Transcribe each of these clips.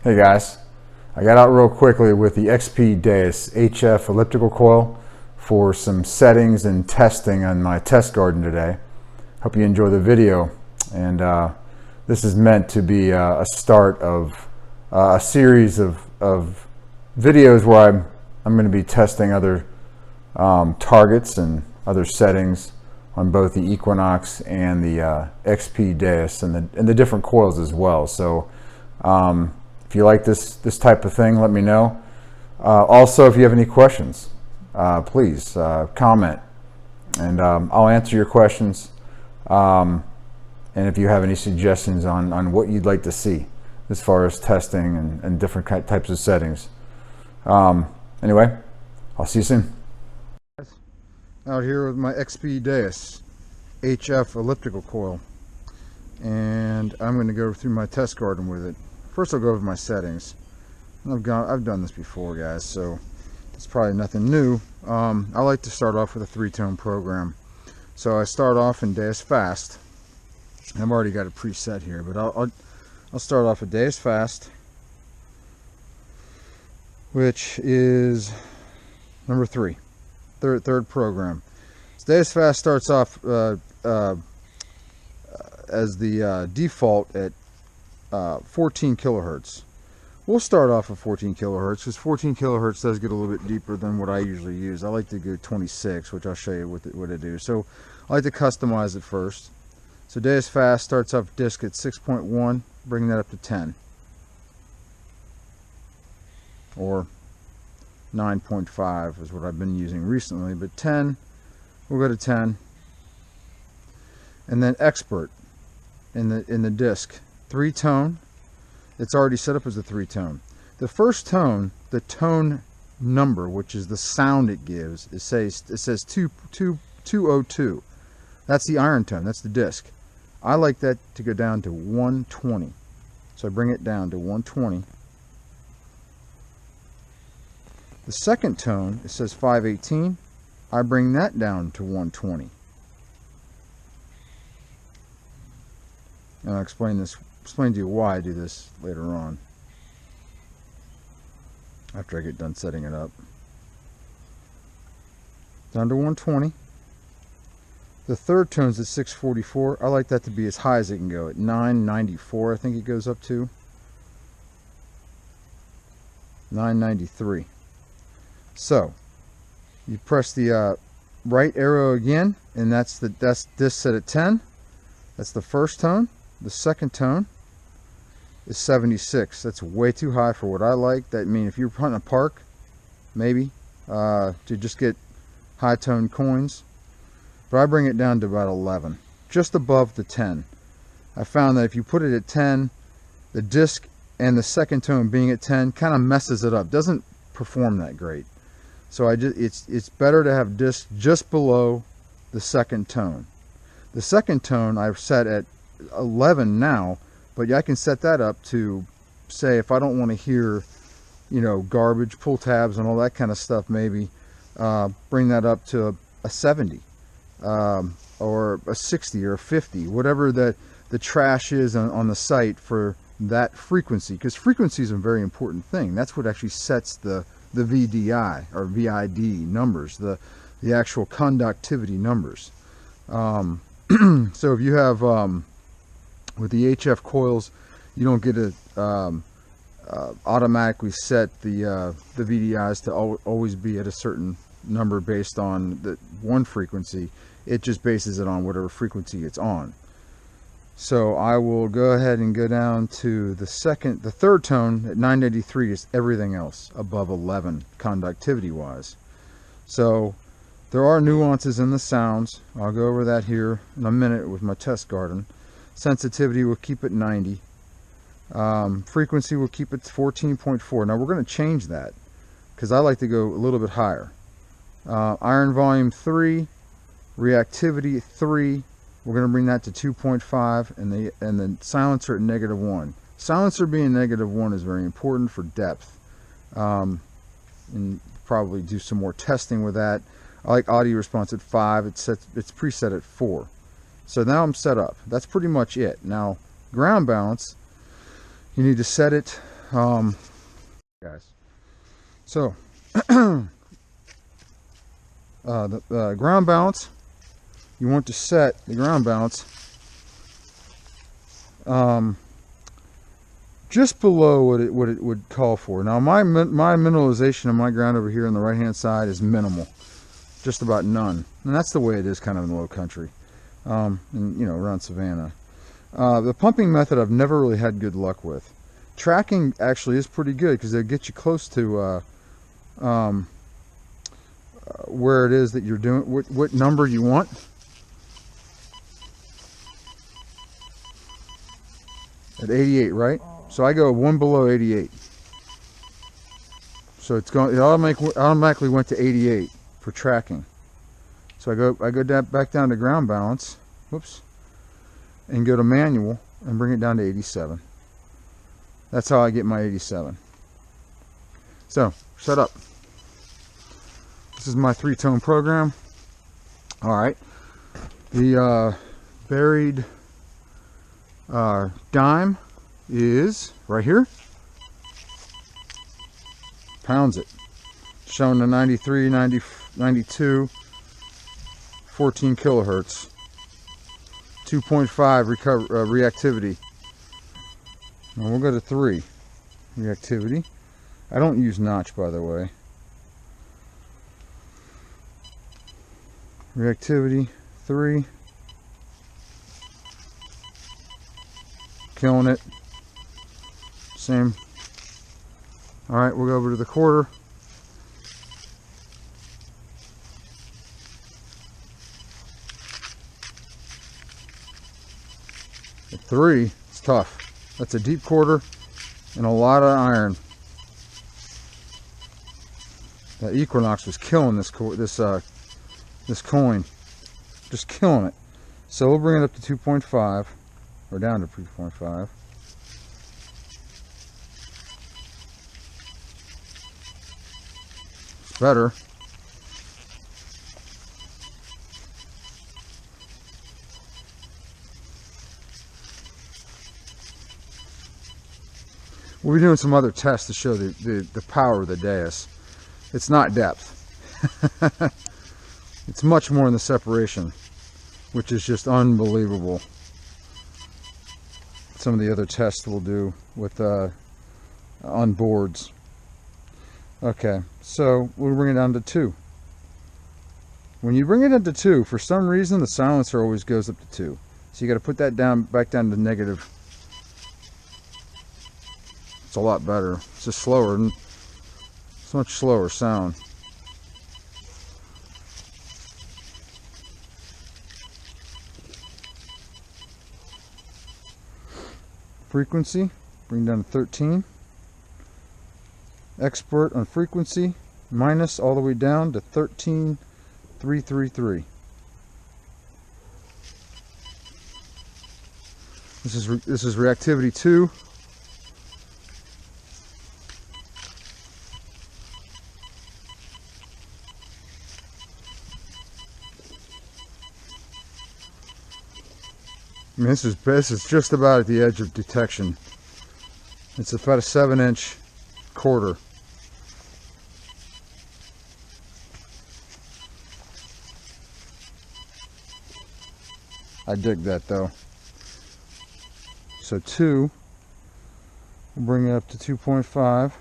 Hey guys, I got out real quickly with the XP Deus HF elliptical coil for some settings and testing on my test garden today. Hope you enjoy the video, and this is meant to be a start of a series of videos where I'm going to be testing other targets and other settings on both the Equinox and the XP Deus and the different coils as well. So if you like this type of thing, let me know. Also, if you have any questions, please comment, and I'll answer your questions. And if you have any suggestions on what you'd like to see as far as testing and different types of settings. Anyway, I'll see you soon. Out here with my XP Deus HF elliptical coil, and I'm going to go through my test garden with it. First I'll go over my settings. I've done this before, guys, so it's probably nothing new. I like to start off with a 3-tone program. So I start off in Deus Fast. I've already got it preset here, but I'll start off with Deus Fast, which is number 3, third program. So Deus Fast starts off as the default at 14 kilohertz. We'll start off at 14 kilohertz because 14 kilohertz does get a little bit deeper than what I usually use. I like to go 26, which I'll show you what I do. So I like to customize it first. So Deus Fast starts off disc at 6.1, bring that up to 10, or 9.5 is what I've been using recently, but 10, we'll go to 10. And then Expert in the disc, 3-tone. It's already set up as a 3-tone. The first tone, the tone number, which is the sound it gives, it says 202. That's the iron tone. That's the disc. I like that to go down to 120. So I bring it down to 120. The second tone, it says 518. I bring that down to 120. And I'll explain to you why I do this later on, after I get done setting it up. Down to 120. The third tone's at 644. I like that to be as high as it can go, at 994. I think it goes up to 993. So you press the right arrow again, and that's this set at 10. That's the first tone. The second tone is 76. That's way too high for what I like. That means if you're hunting a park, maybe to just get high tone coins. But I bring it down to about 11, just above the 10. I found that if you put it at 10, the disc and the second tone being at 10 kind of messes it up. Doesn't perform that great. So it's better to have disc just below the second tone. The second tone I've set at 11 now, but I can set that up to, say, if I don't want to hear, garbage, pull tabs and all that kind of stuff, maybe bring that up to a 70, or a 60 or a 50, whatever the trash is on the site for that frequency, because frequency is a very important thing. That's what actually sets the VDI or VID numbers, the actual conductivity numbers. So if you have with the HF coils, you don't get to automatically set the VDIs to always be at a certain number based on the one frequency. It just bases it on whatever frequency it's on. So I will go ahead and go down to the third tone at 983 is everything else above 11 conductivity wise. So there are nuances in the sounds. I'll go over that here in a minute with my test garden. Sensitivity will keep it 90. Frequency will keep it 14.4. Now we're going to change that because I like to go a little bit higher. Iron volume 3, reactivity 3. We're going to bring that to 2.5, and the silencer at -1. Silencer being -1 is very important for depth, and probably do some more testing with that. I like audio response at 5. It's preset at 4. So now I'm set up. That's pretty much it. Now ground balance, you need to set it Guys, so the ground balance, you want to set the ground balance just below what it would call for. Now my mineralization of my ground over here on the right hand side is minimal, just about none, and that's the way it is kind of in the low country, and you know, around Savannah. The pumping method I've never really had good luck with. Tracking actually is pretty good because they get you close to where it is that you're doing, what number you want. At 88, right? So I go one below 88. So it's going. It automatically went to 88 for tracking. So I go down, back down to ground balance. Whoops. And go to manual and bring it down to 87. That's how I get my 87. So shut up. This is my 3-tone program. All right. The buried dime is right here. Pounds it. Showing the 93, 90, 92, 14 kilohertz. 2.5 reactivity. Now we'll go to 3 reactivity. I don't use notch, by the way. Reactivity 3. Killing it. Same. All right, we'll go over to the quarter. At 3, it's tough. That's a deep quarter and a lot of iron. That Equinox was killing this coin, just killing it. So we'll bring it up to 2.5, or down to 3.5. It's better. We'll be doing some other tests to show the power of the Deus. It's not depth. It's much more in the separation, which is just unbelievable. Some of the other tests we'll do with on boards. Okay, so we'll bring it down to 2. When you bring it up to 2, for some reason the silencer always goes up to 2. So you got to put that back down to negative. It's a lot better. It's just slower. It's much slower sound. Frequency, bring down to 13. Expert on frequency, minus all the way down to 13,333. This is reactivity 2. I mean, this is just about at the edge of detection. It's about a 7-inch quarter. I dig that though. So 2, we'll bring it up to 2.5.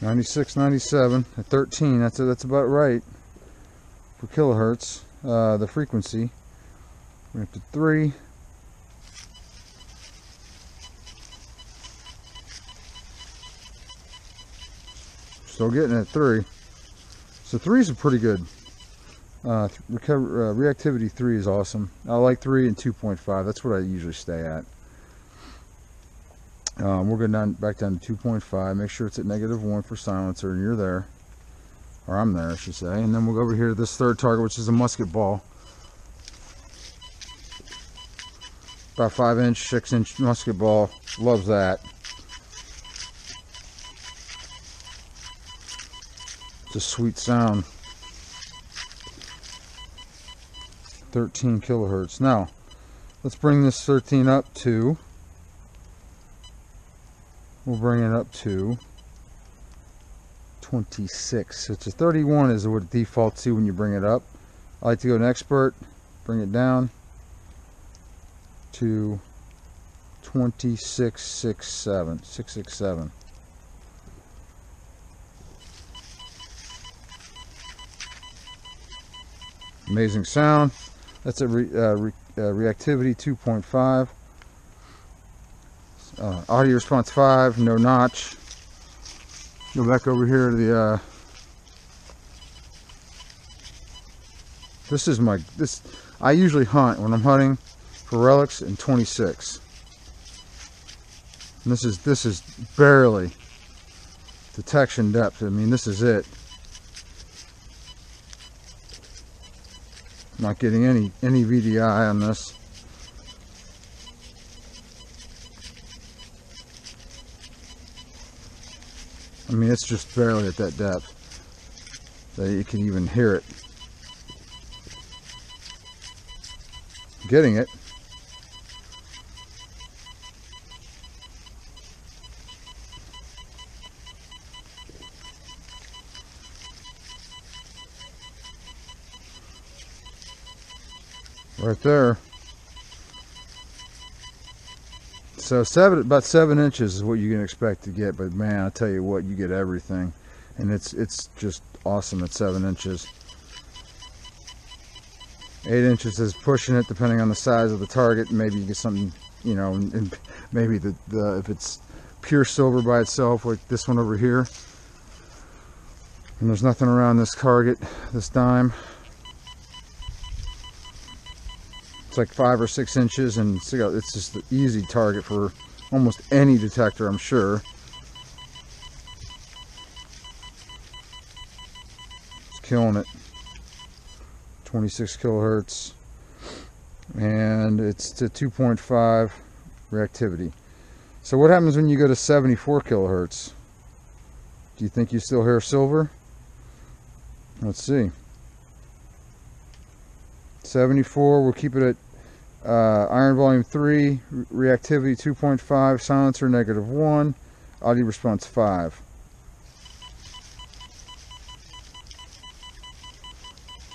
$96, $97 at 13. That's about right for kilohertz. The frequency. We're up to 3. Still getting it at 3. So 3 is a pretty good. Reactivity 3 is awesome. I like 3 and 2.5. That's what I usually stay at. We're going back down to 2.5. Make sure it's at -1 for silencer, and you're there, or I'm there, I should say. And then we'll go over here to this third target, which is a musket ball. About 5-inch, 6-inch musket ball. Loves that. It's a sweet sound. 13 kilohertz. Now, let's bring this 13 up to, we'll bring it up to 26. So it's a 31 is what it defaults to when you bring it up. I like to go to expert, bring it down to 667. Amazing sound. That's a reactivity 2.5. Audio response 5, no notch. Go back over here to the I usually hunt when I'm hunting for relics in 26. And this is barely detection depth. I mean, this is it. Not getting any VDI on this. I mean, it's just barely at that depth that you can even hear it. Getting it. Right there. So about 7 inches is what you can expect to get, but man, I tell you what, you get everything, and it's just awesome at 7 inches. 8 inches is pushing it, depending on the size of the target. Maybe you get something, you know, and maybe if it's pure silver by itself, like this one over here, and there's nothing around this target, this dime. It's like 5 or 6 inches, and it's just an easy target for almost any detector, I'm sure. It's killing it. 26 kilohertz, and it's to 2.5 reactivity. So what happens when you go to 74 kilohertz? Do you think you still hear silver? Let's see. 74, we'll keep it at iron volume 3, reactivity 2.5, silencer -1, audio response 5.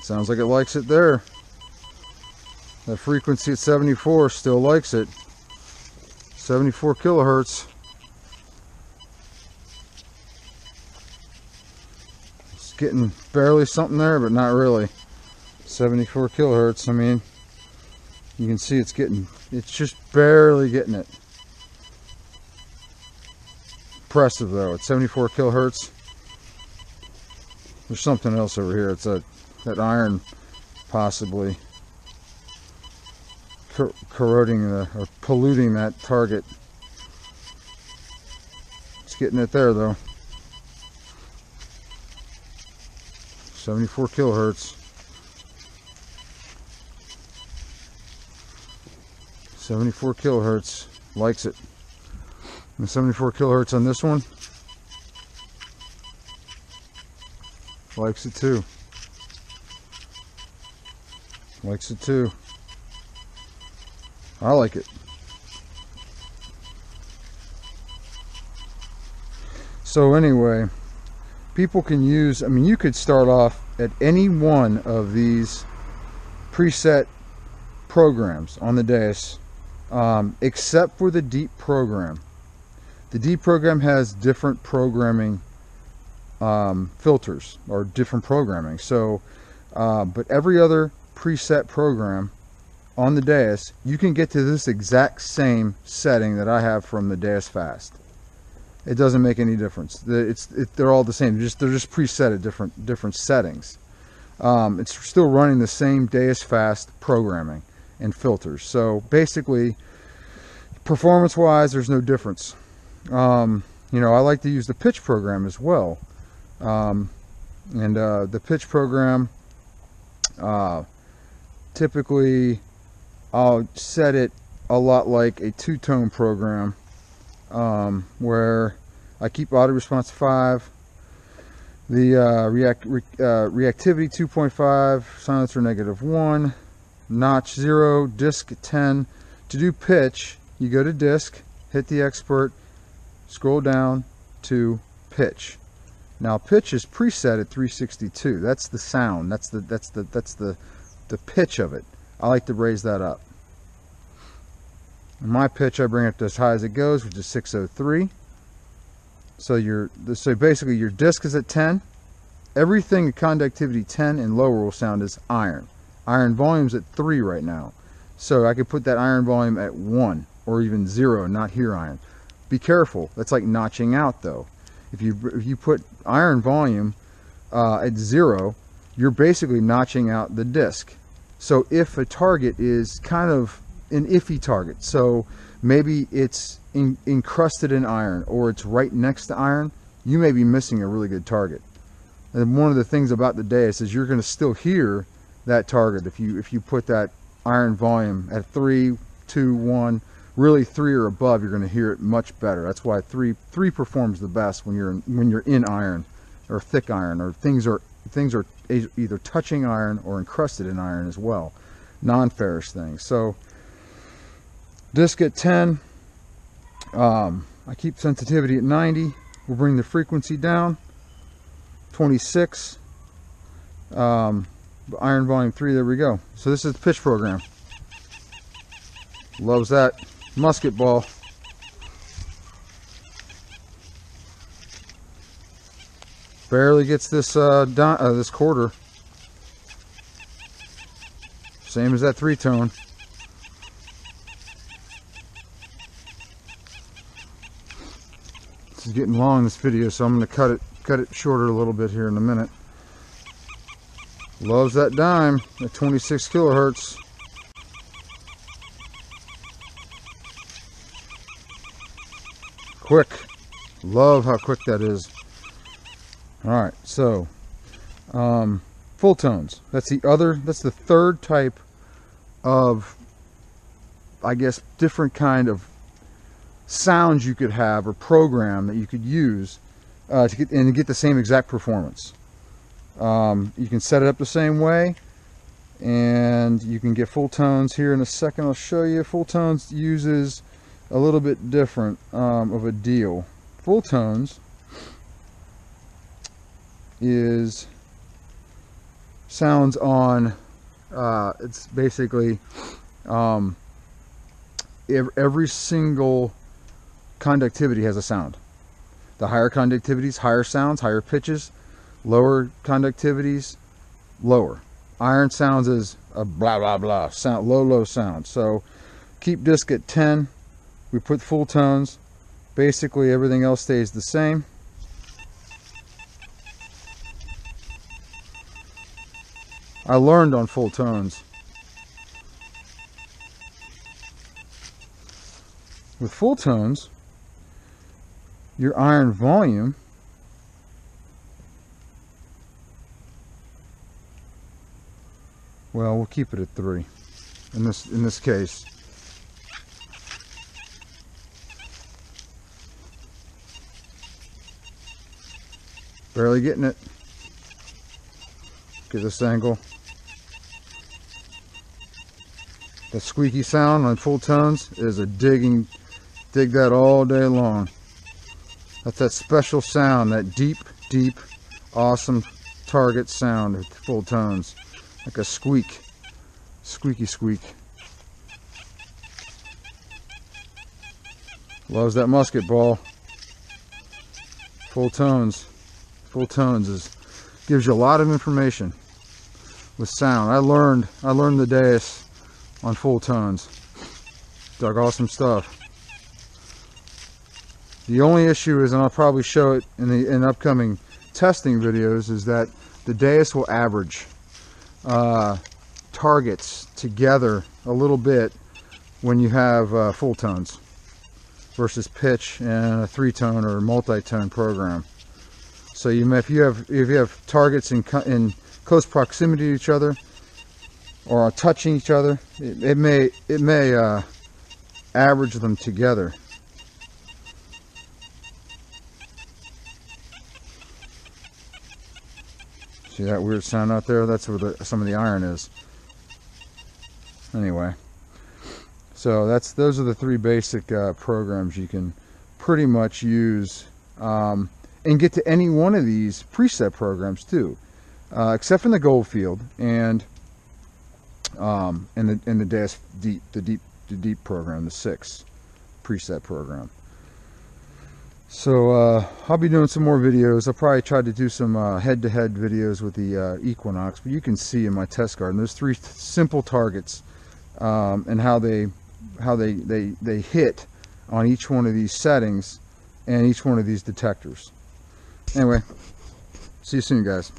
Sounds like it likes it there. That frequency at 74 still likes it. 74 kilohertz. It's getting barely something there, but not really. 74 kilohertz, I mean, you can see it's just barely getting it. Impressive though, at 74 kilohertz. There's something else over here. It's that iron possibly corroding or polluting that target. It's getting it there though. 74 kilohertz. 74 kilohertz, likes it. And 74 kilohertz on this one, likes it too. Likes it too. I like it. So anyway, people can use, I mean, you could start off at any one of these preset programs on the Deus. Except for the deep program. The deep program has different programming filters or different programming. So, but every other preset program on the Deus, you can get to this exact same setting that I have from the Deus Fast. It doesn't make any difference. They're all the same. They're just preset at different settings. It's still running the same Deus Fast programming and filters. So basically, performance wise, there's no difference. You know, I like to use the pitch program as well. The pitch program, typically I'll set it a lot like a two-tone program, where I keep audio response 5, the reactivity 2.5, silencer -1, notch 0, disc 10. To do pitch, you go to disc, hit the expert, scroll down to pitch. Now pitch is preset at 362. That's the sound. That's the pitch of it. I like to raise that up. My pitch, I bring it as high as it goes, which is 603. So basically your disc is at 10. Everything at conductivity 10 and lower will sound as iron. Iron volume's at 3 right now. So I could put that iron volume at 1 or even 0 and not hear iron. Be careful. That's like notching out though. If you put iron volume at 0, you're basically notching out the disc. So if a target is kind of an iffy target, so maybe it's encrusted in iron or it's right next to iron, you may be missing a really good target. And one of the things about the Deus is you're going to still hear that target if you put that iron volume at 3, 2, 1, really 3 or above. You're going to hear it much better. That's why 3 performs the best when you're in iron or thick iron, or things are either touching iron or encrusted in iron as well, non-ferrous things. So disc at 10. I keep sensitivity at 90. We'll bring the frequency down. 26. Iron volume 3. There we go. So this is the pitch program. Loves that musket ball. Barely gets this this quarter. Same as that 3-tone. This is getting long, this video, so I'm going to cut it shorter a little bit here in a minute. Loves that dime at 26 kilohertz. Quick. Love how quick that is. Alright, so full tones. That's the third type of, I guess, different kind of sounds you could have or program that you could use to get the same exact performance. You can set it up the same way, and you can get full tones. Here in a second I'll show you. Full tones uses a little bit different of a deal. Full tones sounds on it's basically every single conductivity has a sound. The higher conductivities, higher sounds, higher pitches. Lower conductivities, lower. Iron sounds as a blah blah blah sound, low sound. So keep disc at 10. We put full tones. Basically everything else stays the same. I learned on full tones. With full tones, your iron volume we'll keep it at 3 in this case. Barely getting it. Get this angle. The squeaky sound on full tones is a dig that all day long. That's that special sound, that deep, awesome target sound with full tones. Like a squeak. Squeaky squeak. Loves that musket ball. Full tones. Full tones gives you a lot of information with sound. I learned the Deus on full tones. Dug awesome stuff. The only issue is, and I'll probably show it in upcoming testing videos, is that the Deus will average targets together a little bit when you have full tones versus pitch and a 3-tone or multi-tone program. So if you have targets in close proximity to each other or are touching each other, it may average them together. See that weird sound out there? That's where some of the iron is. Anyway, so those are the three basic programs you can pretty much use, and get to any one of these preset programs too, except for the Goldfield and the Deus Deep, the Deep program, the 6 preset program. So I'll be doing some more videos. I'll probably try to do some head-to-head videos with the Equinox, but you can see in my test garden there's 3 simple targets, and how they hit on each one of these settings and each one of these detectors. Anyway, see you soon, guys.